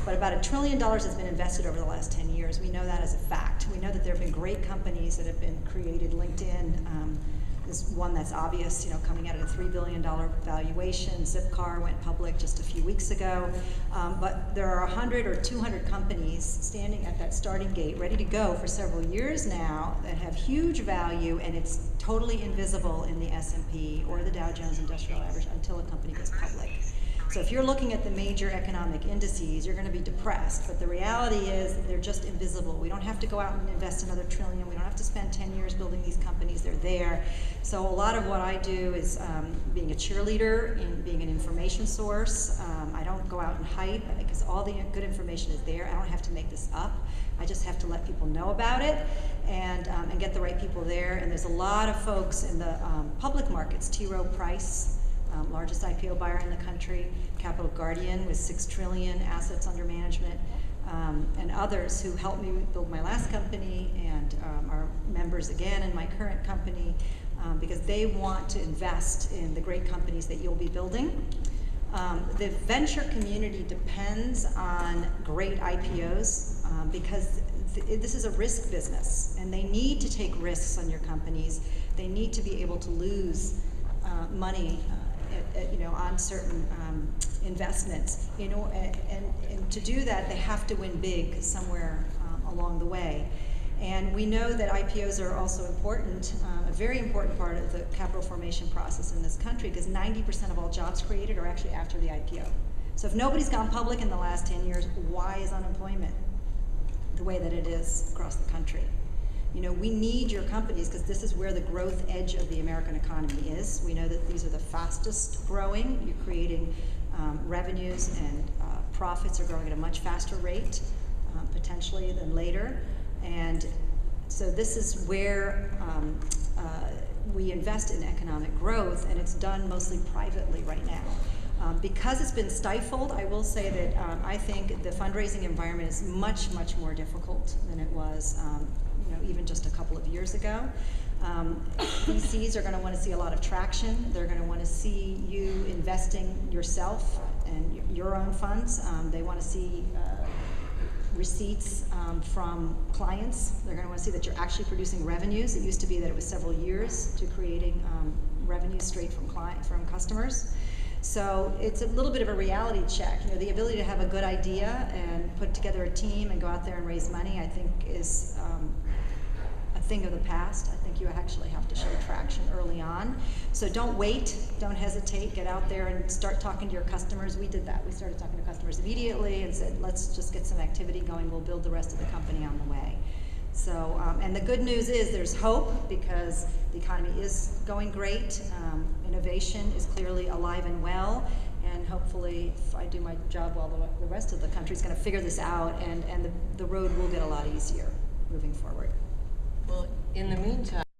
but about $1 trillion has been invested over the last 10 years. We know that as a fact. We know that there have been great companies that have been created. LinkedIn is one that's obvious, coming out at a $3 billion valuation. Zipcar went public just a few weeks ago. But there are 100 or 200 companies standing at that starting gate, ready to go for several years now, that have huge value, and it's totally invisible in the S&P or the Dow Jones Industrial Average until a company goes public. So if you're looking at the major economic indices, you're going to be depressed. But the reality is that they're just invisible. We don't have to go out and invest another $1 trillion. We don't have to spend 10 years building these companies. They're there. So a lot of what I do is being a cheerleader, in being an information source. I don't go out and hype because all the good information is there. I don't have to make this up. I just have to let people know about it and get the right people there. And there's a lot of folks in the public markets. T. Rowe Price, largest IPO buyer in the country, Capital Guardian with $6 trillion assets under management, and others who helped me build my last company and are members again in my current company because they want to invest in the great companies that you'll be building. The venture community depends on great IPOs because this is a risk business, and they need to take risks on your companies. They need to be able to lose money on certain investments, and to do that, they have to win big somewhere along the way. And we know that IPOs are also important, a very important part of the capital formation process in this country, because 90% of all jobs created are actually after the IPO. So if nobody's gone public in the last 10 years, why is unemployment the way that it is across the country? We need your companies because this is where the growth edge of the American economy is. We know that these are the fastest growing. You're creating revenues, and profits are growing at a much faster rate, potentially, than later. And so this is where we invest in economic growth, and it's done mostly privately right now. Because it's been stifled, I will say that I think the fundraising environment is much, much more difficult than it was even just a couple of years ago. VCs are going to want to see a lot of traction. They're going to want to see you investing yourself and your own funds. They want to see receipts from clients. They're going to want to see that you're actually producing revenues. It used to be that it was several years to creating revenues straight from customers. So it's a little bit of a reality check. The ability to have a good idea and put together a team and go out there and raise money, I think, is a thing of the past. I think you actually have to show traction early on. So don't wait, don't hesitate, get out there and start talking to your customers. We did that. We started talking to customers immediately and said, let's just get some activity going. We'll build the rest of the company on the way. So, and the good news is there's hope because the economy is going great. Innovation is clearly alive and well. And hopefully, if I do my job well, the rest of the country is going to figure this out, and the road will get a lot easier moving forward. Well, in the meantime,